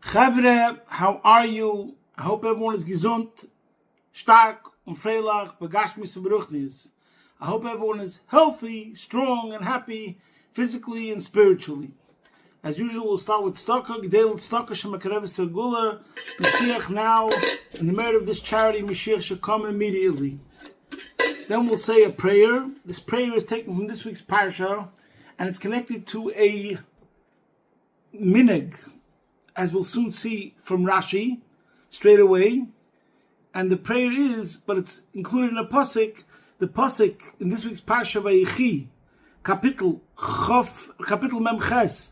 Chavre, how are you? I hope everyone is gesund, stark und freilich, begashmis und beruchnis. I hope everyone is healthy, strong, and happy, physically and spiritually. As usual, we'll start with Tzedakah, G'del Tzedakah Shemakareves Segula, Mashiach now, and the merit of this charity, Mashiach should come immediately. Then we'll say a prayer. This prayer is taken from this week's Parsha, and it's connected to a minhag, as we'll soon see from Rashi, straight away. And the prayer is, but it's included in a pasuk. The pasuk in this week's Parsha Vayechi, Kapitel Memches,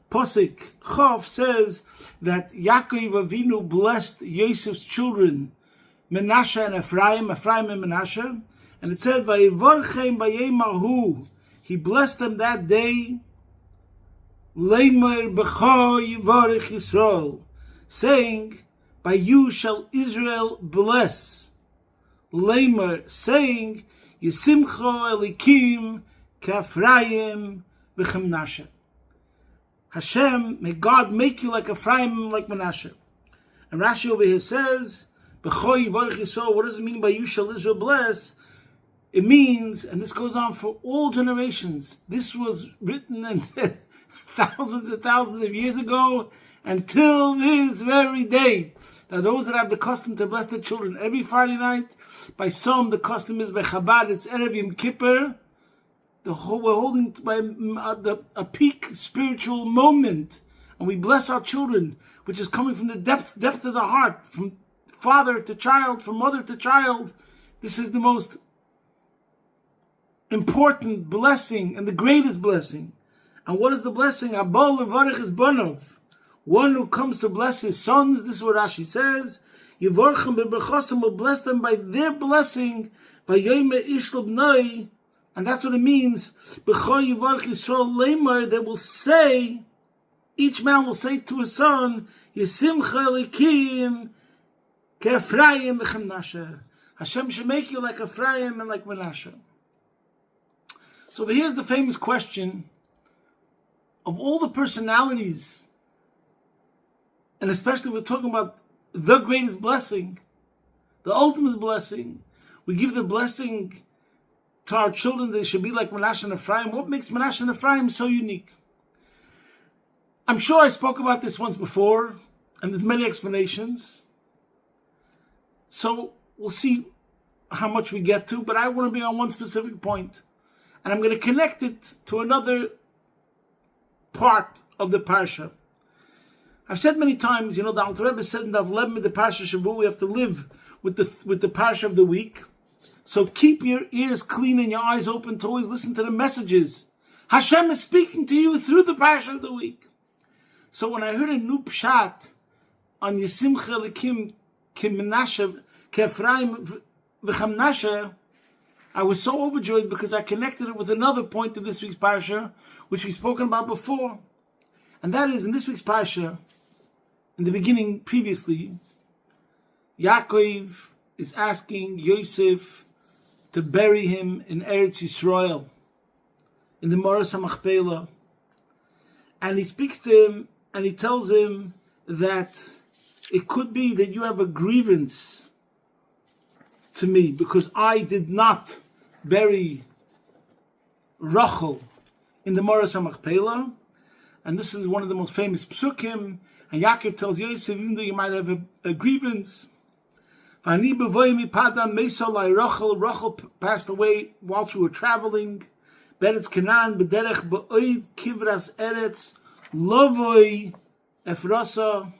pasuk Chof says that Yaakov Avinu blessed Yosef's children, Menashe and Ephraim and Menashe, and it said Vayevorchem Vayemahu. He blessed them that day. Leimer b'cho yivarech Yisrael, saying, by you shall Israel bless. Leimer, saying, Yisimcho Elikim k'Ephraim v'Menashe. Hashem, may God make you like Ephraim and like Menashe. And Rashi over here says, b'cho yivarech Yisrael. What does it mean by you shall Israel bless? It means, and this goes on for all generations. This was written and thousands and thousands of years ago until this very day. Now those that have the custom to bless their children every Friday night, by some the custom is by Chabad, it's Erev Yom Kippur. We're holding by a peak spiritual moment, and we bless our children, which is coming from the depth of the heart, from father to child, from mother to child. This is the most important blessing and the greatest blessing. And what is the blessing? Abol levarich is banov. One who comes to bless his sons. This is what Rashi says. Yivorchem beberchosim will bless them by their blessing. Vayomer ish l'bnoi, and that's what it means. B'cho yivorch Yisrael leimer. They will say, each man will say to his son, Yisimcha elikim k'Ephraim v'Menashe. Hashem should make you like Ephraim and like Menashe. So here's the famous question. Of all the personalities, and especially we're talking about the greatest blessing, the ultimate blessing, we give the blessing to our children. They should be like Menashe and Ephraim. What makes Menashe and Ephraim so unique? I'm sure I spoke about this once before, and there's many explanations. So we'll see how much we get to, but I want to be on one specific point, and I'm going to connect it to another part of the parsha. I've said many times, the Alter Rebbe said in the parsha Shavu, we have to live with the parsha of the week. So keep your ears clean and your eyes open to always listen to the messages. Hashem is speaking to you through the parsha of the week. So when I heard a new pshat on Yisimcha Elikim Menashe K'Ephraim v'Menashe, I was so overjoyed because I connected it with another point of this week's parsha, which we've spoken about before. And that is, in this week's parsha, in the beginning previously, Yaakov is asking Yosef to bury him in Eretz Yisrael, in the Moras HaMachpelah. And he speaks to him, and he tells him that it could be that you have a grievance to me, because I did not bury Rachel in the Moras HaMachpelah, and this is one of the most famous psukim. And Yaakov tells Yosef, even though you might have a grievance, Rachel passed away whilst we were traveling. Beretz Canaan, b'derech b'oid kivras eretz lovoi efrasa,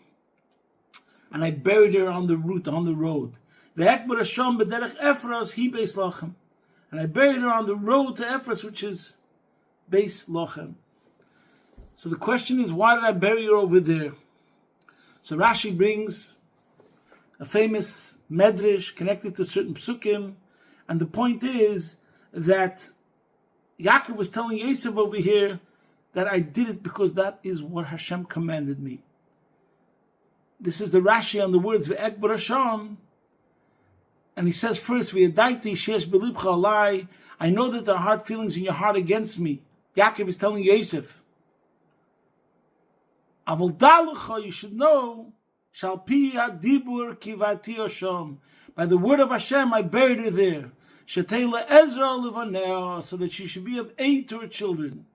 and I buried her on the route, on the road. Ve'ekbar Hashem b'derech efras hi beis lachem, and I buried her on the road to Ephras, which is Beis Lochem. So the question is, why did I bury her over there? So Rashi brings a famous medrash connected to certain psukim, and the point is that Yaakov was telling Yosef over here that I did it because that is what Hashem commanded me. This is the Rashi on the words Ve'ekbar Hashem, and he says first, V'yadaiti sheyesh belibcha alai, I know that there are hard feelings in your heart against me. Yaakov is telling Yosef. Avol dalecha, you should know, shall pi hadibur kivati Hashem. By the word of Hashem, I buried her there. Shetei le'ezra levanea, so that she should be of aid to her children.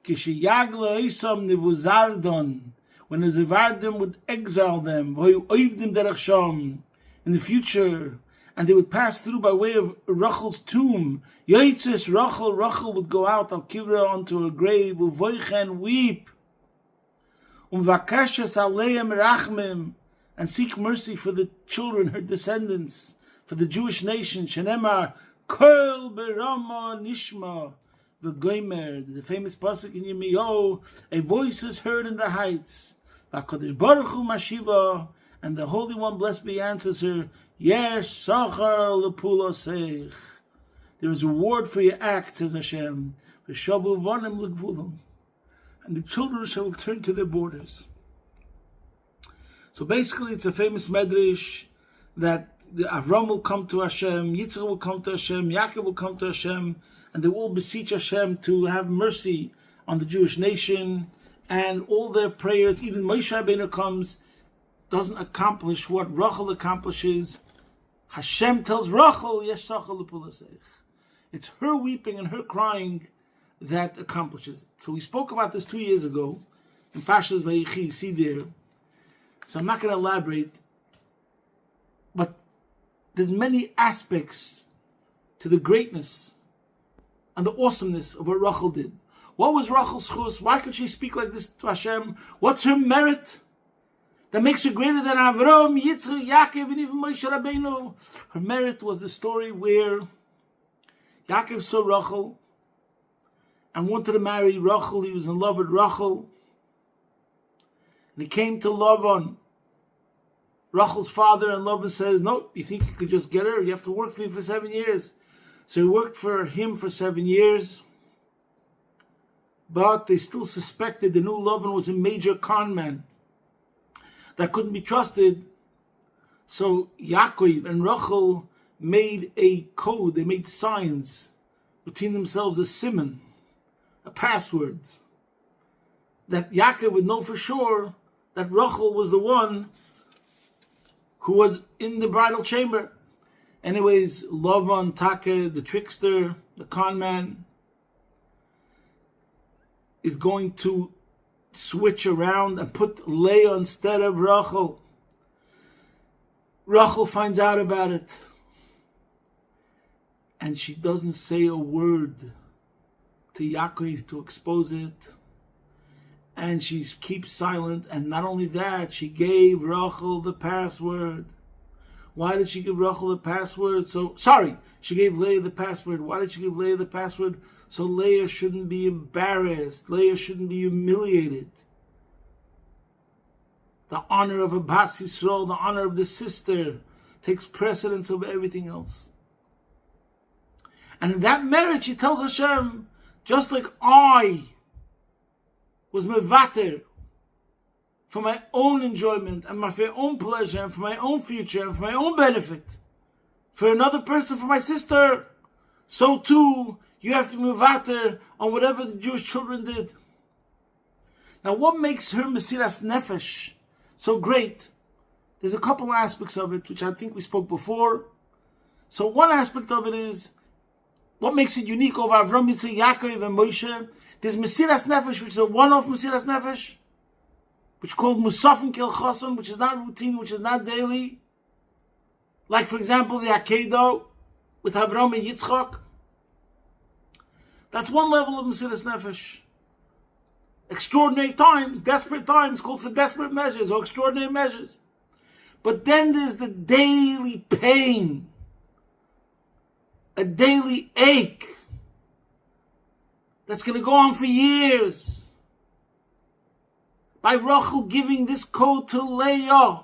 Kishi yagle isam nivuzardon, when the Zevardim would exile them, in the future, and they would pass through by way of Rachel's tomb. Yoitzis Rachel would go out al kivra onto her grave, uvoicha and weep, vakashes aleim rachmim, and seek mercy for the children, her descendants, for the Jewish nation. Shenemar kol berama nishma v'goymer. There's a famous pasuk in Yirmiyahu, a voice is heard in the heights. V'akadosh baruch hu mashiva, and the Holy One, blessed be, answers her, Yesh sachar lepuloseich. There is a reward for your acts, says Hashem. V'shavu vanim l'gvulam, and the children shall return to their borders. So basically, it's a famous medrash that the Avram will come to Hashem, Yitzchak will come to Hashem, Yaakov will come to Hashem, and they will beseech Hashem to have mercy on the Jewish nation, and all their prayers, even Moshe Rabbeinu comes, doesn't accomplish what Rachel accomplishes. Hashem tells Rachel, Yesh sachar lepuloseich. It's her weeping and her crying that accomplishes it. So we spoke about this 2 years ago in Parshas Vayechi, see there. So I'm not going to elaborate, but there's many aspects to the greatness and the awesomeness of what Rachel did. What was Rachel's chus? Why could she speak like this to Hashem? What's her merit that makes her greater than Avram, Yitzchak, Yaakov, and even Moshe Rabbeinu? Her merit was the story where Yaakov saw Rachel and wanted to marry Rachel. He was in love with Rachel. And he came to Lavan, Rachel's father, and Lavan says, no, you think you could just get her? You have to work for me for 7 years. So he worked for him for 7 years. But they still suspected the new Lavan was a major con man that couldn't be trusted. So Yaakov and Rachel made a code. They made signs between themselves, a simon, a password, that Yaakov would know for sure that Rachel was the one who was in the bridal chamber. Anyways, Lavan, Taka, the trickster, the con man, is going to switch around and put Leah instead of Rachel. Rachel finds out about it, and she doesn't say a word to Yaakov to expose it, and she keeps silent. And not only that, she gave Rachel the password. Why did she give Rachel the password? She gave Leah the password. Why did she give Leah the password? So Leah shouldn't be embarrassed. Leah shouldn't be humiliated. The honor of a Bas Yisrael, the honor of the sister, takes precedence over everything else. And in that marriage, she tells Hashem, just like I was mevater for my own enjoyment and for my own pleasure and for my own future and for my own benefit, for another person, for my sister, so too you have to be mevater on whatever the Jewish children did. Now, what makes her Mesiras Nefesh so great? There's a couple aspects of it, which I think we spoke before. So one aspect of it is, what makes it unique over Avram, Yitzchak, Yaakov, and Moshe? There's Mesiras Nefesh, which is a one-off Mesiras Nefesh, which is called Musafin Kel Choson, which is not routine, which is not daily. Like, for example, the Akedah with Avram and Yitzchak. That's one level of Mesiras Nefesh. Extraordinary times, desperate times, called for desperate measures or extraordinary measures. But then there's the daily pain, a daily ache that's going to go on for years. By Rachel giving this code to Leah,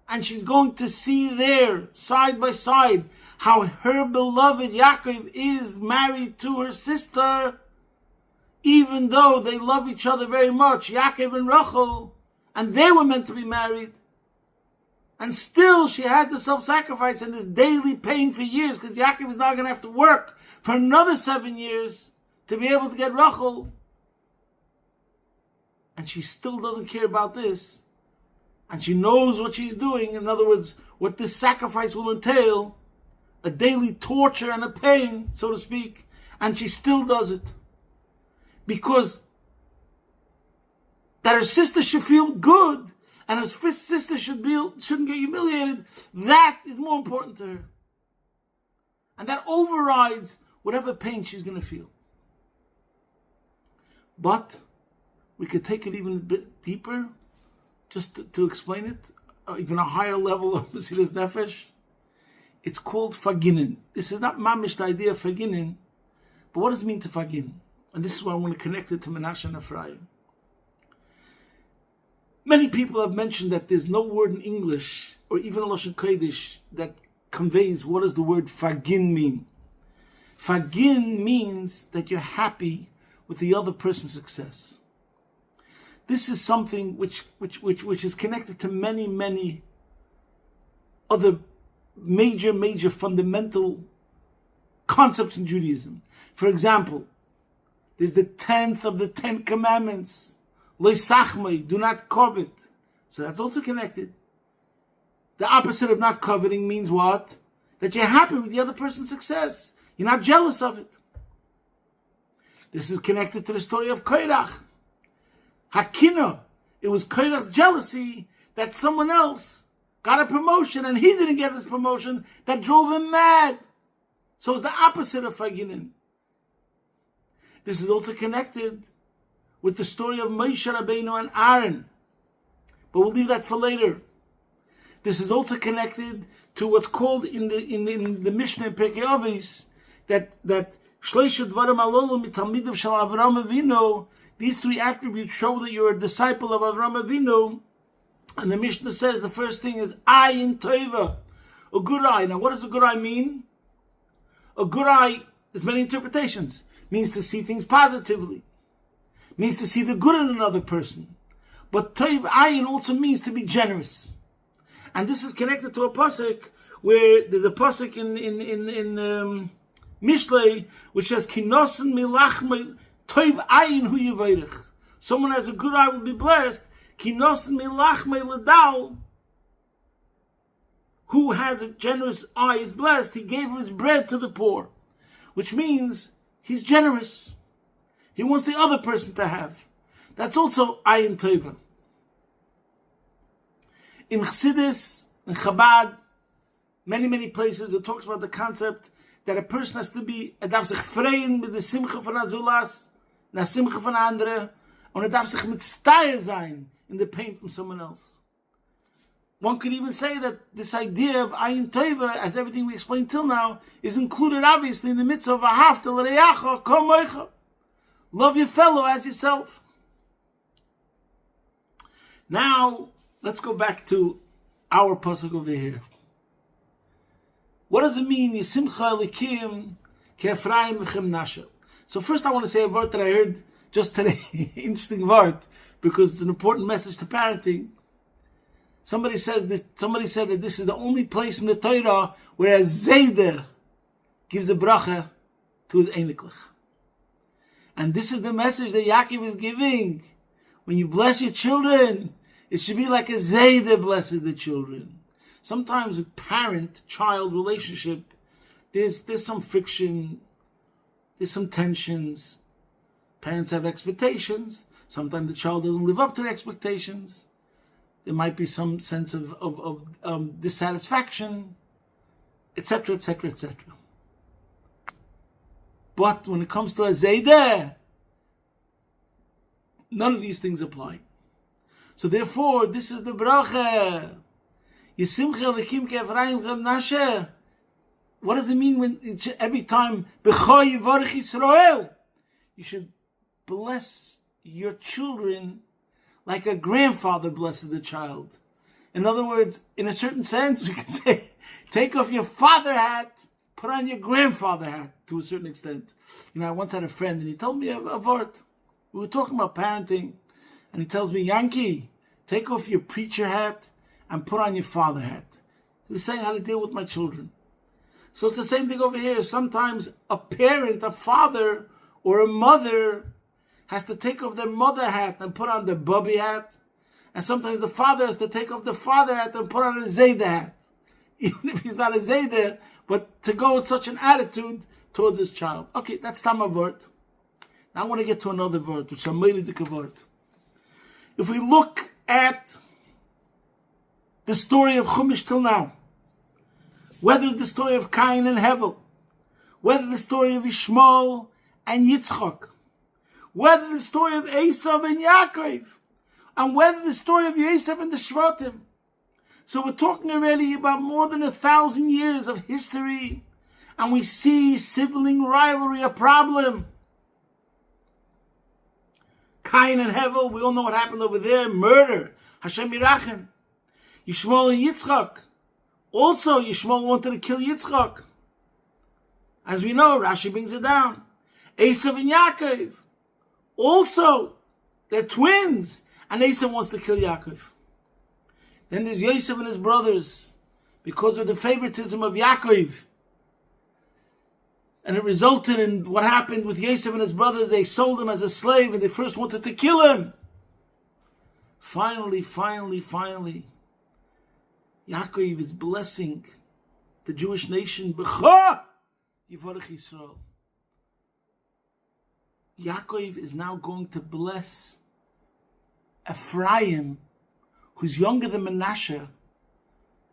and she's going to see there, side by side, how her beloved Yaakov is married to her sister, even though they love each other very much, Yaakov and Rachel, and they were meant to be married. And still she has to self-sacrifice and this daily pain for years, because Yaakov is now going to have to work for another 7 years to be able to get Rachel. and she still doesn't care about this, and she knows what she's doing, in other words, what this sacrifice will entail, a daily torture and a pain, so to speak, and she still does it. Because that her sister should feel good, and her sister shouldn't get humiliated, that is more important to her. And that overrides whatever pain she's going to feel. But we could take it even a bit deeper, just to explain it, even a higher level of Mesilas Nefesh. It's called faginin. This is not mamish the idea of faginin, but what does it mean to fagin? And this is why I want to connect it to Menashe and Ephraim. Many people have mentioned that there's no word in English, or even in Lashon Kodesh, that conveys what does the word fagin mean. Fagin means that you're happy with the other person's success. This is something which is connected to many other major fundamental concepts in Judaism. For example, there's the 10th of the 10 commandments. Lo sachmei, do not covet. So that's also connected. The opposite of not coveting means what? That you're happy with the other person's success. You're not jealous of it. This is connected to the story of Korach. Hakina. It was Korach's jealousy that someone else got a promotion and he didn't get his promotion that drove him mad. So it's the opposite of Faginin. This is also connected with the story of Moshe Rabbeinu and Aaron. But we'll leave that for later. This is also connected to what's called in the Mishnah in Pirkei Avos that Shloisha Dvarim Alolu Mitalmidav Shel Avraham Avinu. These three attributes show that you're a disciple of Avraham Avinu. And the Mishnah says the first thing is Ayin Tova, a good eye. Now, what does a good eye mean? A good eye, there's many interpretations. Means to see things positively. Means to see the good in another person. But Tov Ayin also means to be generous. And this is connected to a pasuk where there's a pasuk in Mishlei which says Kinosen milachme Tov Ayin hu yivayrich. Someone has a good eye will be blessed. Kinosen milachme ledal. Who has a generous eye is blessed. He gave his bread to the poor, which means he's generous. He wants the other person to have. That's also Ayin Tova. In Chassidus, in Chabad, many places, it talks about the concept that a person has to be, darf sich freien mit der Simcha von Azulas, na Simcha von andere, und darf sich mitztayer sein in the pain from someone else. One could even say that this idea of Ayin Tova, as everything we explained till now, is included obviously in the mitzvah of Ahavta l'reyacha kamocha. Love your fellow as yourself. Now, let's go back to our pasuk over here. What does it mean? Yisimcha elikim ke'Ephraim v'chem nasha. So first I want to say a word that I heard just today. Interesting word, because it's an important message to parenting. Somebody said that this is the only place in the Torah where a Zayder gives a bracha to his Einiglich. And this is the message that Yaakov is giving. When you bless your children, it should be like a Zayder blesses the children. Sometimes with parent-child relationship, there's some friction, there's some tensions. Parents have expectations. Sometimes the child doesn't live up to the expectations. There might be some sense of dissatisfaction, etc., etc., etc. But when it comes to a Zayder, none of these things apply. So therefore, this is the bracha. Yisimcha lekim ke'Ephraim v'chem nasha. What does it mean when every time B'cho yivarech Yisrael? You should bless your children like a grandfather blesses the child. In other words, in a certain sense, we can say, take off your father hat, put on your grandfather hat to a certain extent. You know, I once had a friend and he told me a word. We were talking about parenting and he tells me, Yankee, take off your preacher hat and put on your father hat. He was saying how to deal with my children. So it's the same thing over here. Sometimes a parent, a father or a mother has to take off their mother hat and put on the Bobby hat. And sometimes the father has to take off the father hat and put on a Zayda hat. Even if he's not a Zayda, but to go with such an attitude towards his child. Okay, that's Tama word. Now I want to get to another word, which is a Meiridik word. If we look at the story of Chumash till now, whether the story of Cain and Hevel, whether the story of Ishmael and Yitzchak, whether the story of Esav and Yaakov, and whether the story of Yosef and the Shvatim. So we're talking already about more than 1,000 years of history, and we see sibling rivalry a problem. Cain and Hevel, we all know what happened over there, murder, Hashem Yirachem. Yishmael and Yitzchak, also Yishmael wanted to kill Yitzchak. As we know, Rashi brings it down. Esav and Yaakov, also, they're twins, and Esav wants to kill Yaakov. Then there's Yosef and his brothers, because of the favoritism of Yaakov. And it resulted in what happened with Yosef and his brothers. They sold him as a slave, and they first wanted to kill him. Finally, Yaakov is blessing the Jewish nation. B'cha Yivarech Yisrael. Yaakov is now going to bless Ephraim, who's younger than Menashe,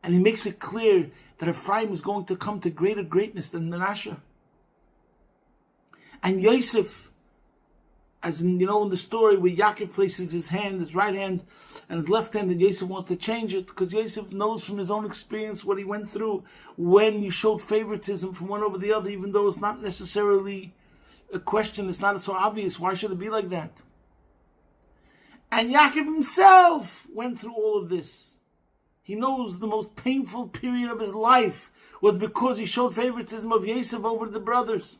and he makes it clear that Ephraim is going to come to greater greatness than Menashe. And Yosef, as in, in the story where Yaakov places his hand, his right hand, and his left hand, and Yosef wants to change it, because Yosef knows from his own experience what he went through when you showed favoritism from one over the other, even though it's not necessarily a question, it's not so obvious. Why should it be like that? And Yaakov himself went through all of this. He knows the most painful period of his life was because he showed favoritism of Yosef over the brothers.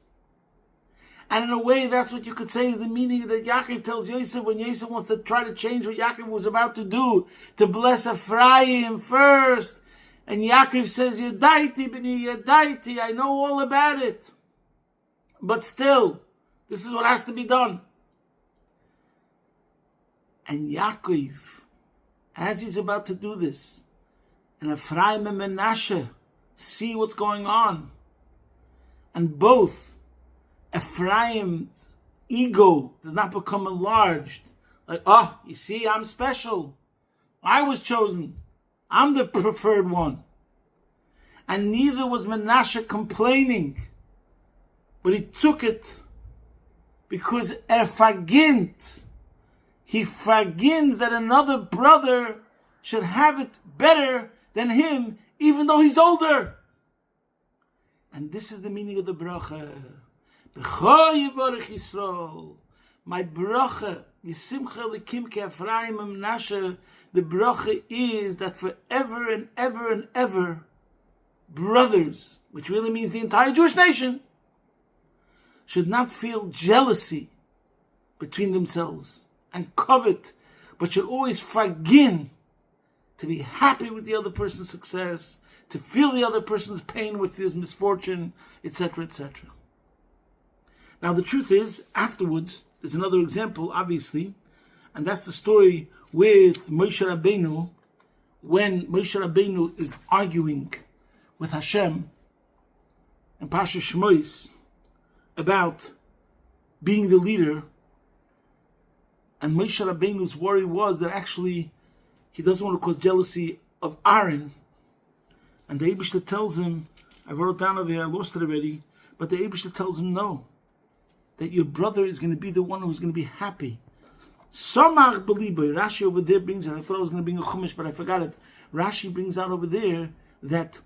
And in a way, that's what you could say is the meaning that Yaakov tells Yosef when Yosef wants to try to change what Yaakov was about to do, to bless Ephraim first. And Yaakov says, Yadaiti, b'ni Yadaiti, I know all about it. But still, this is what has to be done. And Yaakov, as he's about to do this, and Ephraim and Menashe see what's going on, and both Ephraim's ego does not become enlarged, like, you see, I'm special, I was chosen, I'm the preferred one. And neither was Menashe complaining, but he took it because he forgins that another brother should have it better than him, even though he's older. And this is the meaning of the bracha. B'cha Yivarech Yisrael. My bracha, Yisimcha Likim Ke'Ephraim Menashe. The bracha is that forever and ever and ever, brothers, which really means the entire Jewish nation, should not feel jealousy between themselves and covet, but should always forgin, to be happy with the other person's success, to feel the other person's pain with his misfortune, etc., etc. Now the truth is, afterwards, there's another example, obviously, and that's the story with Moshe Rabbeinu, when Moshe Rabbeinu is arguing with Hashem in Parsha Shmois about being the leader. And Moshe Rabbeinu's worry was that actually he doesn't want to cause jealousy of Aaron. And the Eibishter tells him, I wrote it down over here, I lost it already, but the Eibishter tells him no, that your brother is going to be the one who's going to be happy. Samach b'libo. Rashi over there brings it. I thought I was going to bring a chumash, but I forgot it. Rashi brings out over there that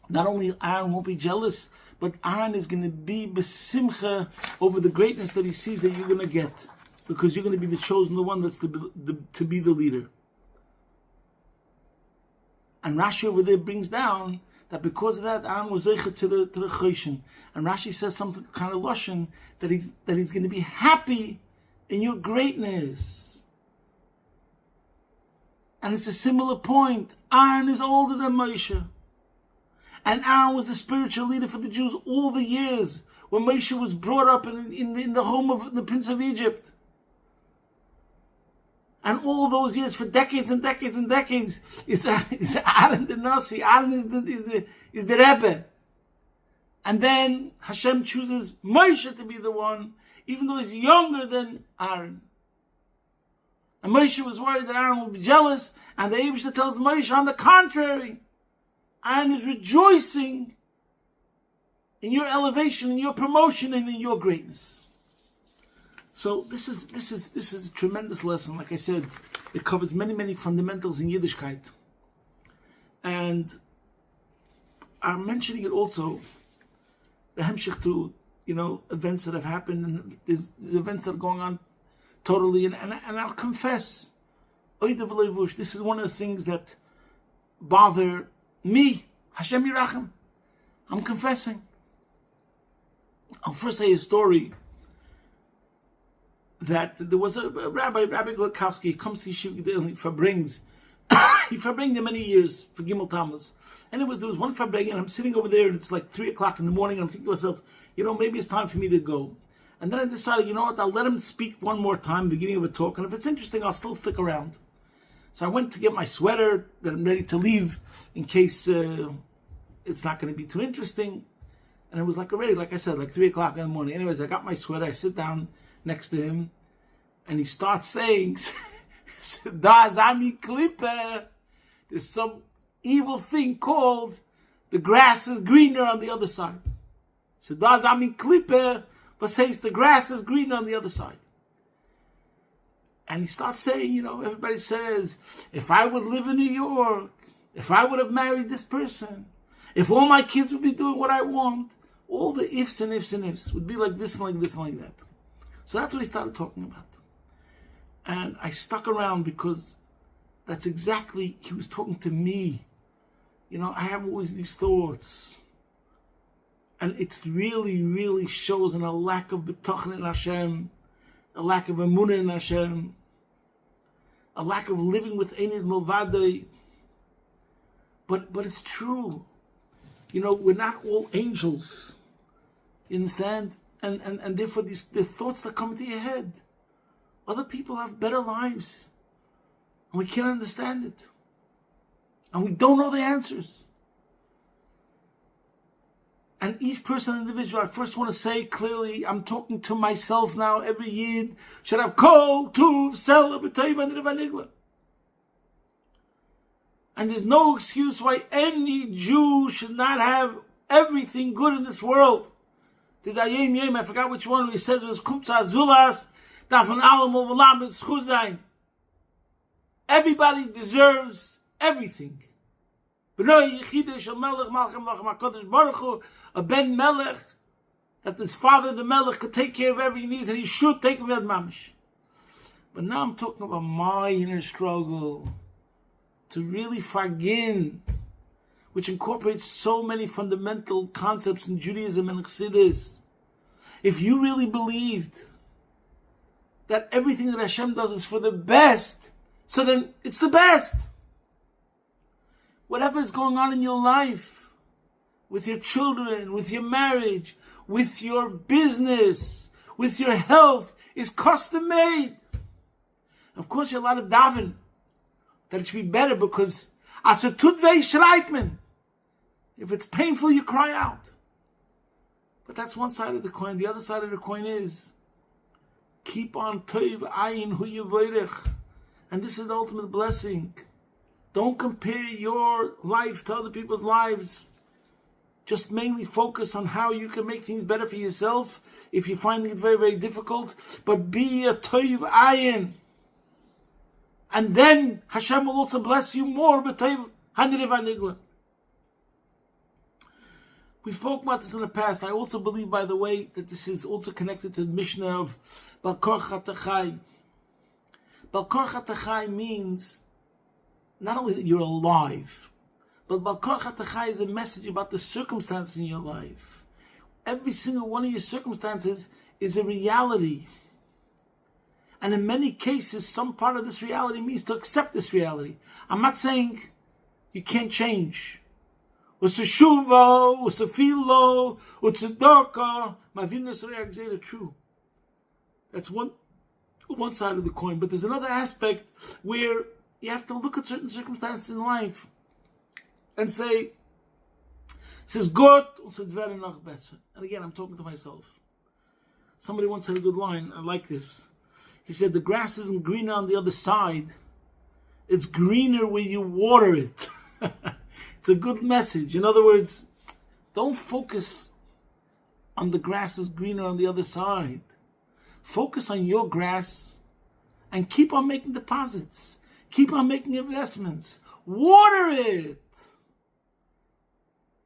not only Aaron won't be jealous, but Aaron is going to be besimcha over the greatness that he sees that you're going to get, because you're going to be the chosen one that's to be the leader. And Rashi over there brings down that because of that, Aaron was zeicha to the choshen. And Rashi says something kind of lashon that he's going to be happy in your greatness. And it's a similar point. Aaron is older than Moshe. And Aaron was the spiritual leader for the Jews all the years when Moshe was brought up in the home of the Prince of Egypt. And all those years, for decades and decades and decades, is Aaron the Nasi. Aaron is the Rebbe. And then Hashem chooses Moshe to be the one, even though he's younger than Aaron. And Moshe was worried that Aaron would be jealous, and the Eibishter tells Moshe, on the contrary, Aaron is rejoicing in your elevation, in your promotion, and in your greatness. So this is a tremendous lesson. Like I said, it covers many fundamentals in Yiddishkeit, and I'm mentioning it also the Hamshich to events that have happened, and there's events that are going on totally. And I'll confess, this is one of the things that bother me. Hashem Yirachem. I'm confessing. I'll first say a story. That there was a Rabbi Glukowski, he comes to Yeshiva Gedel, he verbrings them many years for Gimel Tammuz. And there was one verbring, and I'm sitting over there, and it's like 3 o'clock in the morning, and I'm thinking to myself, maybe it's time for me to go. And then I decided, I'll let him speak one more time, beginning of a talk, and if it's interesting, I'll still stick around. So I went to get my sweater, that I'm ready to leave, in case it's not going to be too interesting. And it was already, like I said, 3 o'clock in the morning. Anyways, I got my sweater, I sit down next to him, and he starts saying, there's some evil thing called the grass is greener on the other side. So but says the grass is greener on the other side. And he starts saying, everybody says, if I would live in New York, if I would have married this person, if all my kids would be doing what I want, all the ifs and ifs and ifs would be like this and like this and like that. So that's what he started talking about. And I stuck around because that's exactly, he was talking to me. I have always these thoughts. And it's really shows in a lack of betochen in Hashem, a lack of emunah in Hashem, a lack of living with Einid Milvadei. But it's true. We're not all angels. You understand? And therefore the thoughts that come into your head. Other people have better lives. And we can't understand it. And we don't know the answers. And each person individual, I first want to say clearly, I'm talking to myself now, every Yid should have kol, tuv, sela, b'toiv, and nigla. And there's no excuse why any Jew should not have everything good in this world. There's a yem, I forgot which one, he says it was kumtza azulas, davon alam u'olam b'tzchuzayin. Everybody deserves everything. B'noi yichidei shel melech malchem lachem HaKodеш Baruch Hu, a ben melech, that his father the melech could take care of every needs, and he should take care of mamish. But now I'm talking about my inner struggle to really fargin, which incorporates so many fundamental concepts in Judaism and Chassidus. If you really believed that everything that Hashem does is for the best, so then it's the best. Whatever is going on in your life, with your children, with your marriage, with your business, with your health, is custom made. Of course, you're allowed to daven that it should be better, because as a tutvei shreitman, if it's painful, you cry out. But that's one side of the coin. The other side of the coin is keep on toiv ayin hu yevorech, and this is the ultimate blessing. Don't compare your life to other people's lives. Just mainly focus on how you can make things better for yourself if you're finding it very, very difficult. But be a toiv ayin. And then Hashem will also bless you more. B'toiv hanirev hanigla. We spoke about this in the past. I also believe, by the way, that this is also connected to the Mishnah of Balkor Chatachai. Balkor Chatachai means not only that you're alive, but Balkor Chatachai is a message about the circumstances in your life. Every single one of your circumstances is a reality. And in many cases, some part of this reality means to accept this reality. I'm not saying you can't change, Useshuva, usefilo, utzedaka, mavinus reagzera true. That's one side of the coin. But there's another aspect where you have to look at certain circumstances in life and say, es ist gut, und es wird noch besser. And again, I'm talking to myself. Somebody once said a good line, I like this. He said, the grass isn't greener on the other side, it's greener where you water it. It's a good message. In other words, don't focus on the grass is greener on the other side. Focus on your grass and keep on making deposits. Keep on making investments. Water it.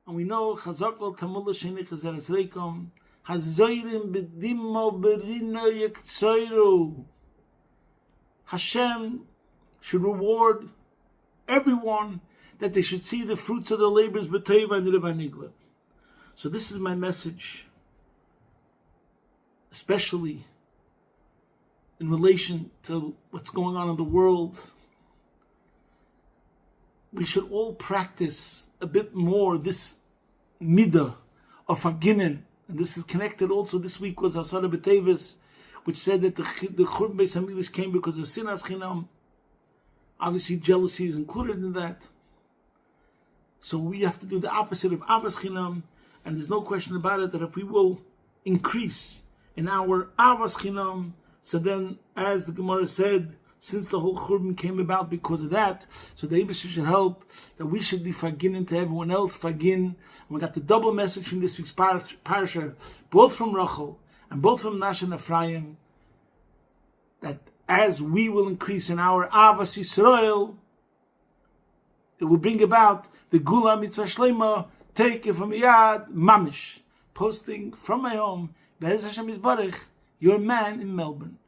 And we know, Chazakal Tamula Sheni Chazeres Reikom, Hazoirim Bedimo Berino Yektsoiru. Hashem should reward everyone that they should see the fruits of their labors b'teiva and nigla. So this is my message, especially in relation to what's going on in the world. We should all practice a bit more this midah of Faginen, and this is connected also. This week was Asara B'Tevis, which said that the Churban Beis Hamikdash came because of sinas chinam. Obviously, jealousy is included in that. So we have to do the opposite of avas chinam, and there's no question about it that if we will increase in our avas chinam, so then, as the Gemara said, since the whole Churban came about because of that, so the Eibusher should help that we should be faginin to everyone else, fagin. And we got the double message from this week's parsha, both from Rachel and both from Nash and Ephraim, that as we will increase in our avas Yisrael, it will bring about the Gula Mitzvah Shlema, take it from Yad Mamish, posting from my home, Be'ez Hashem Yisbarach, your man in Melbourne.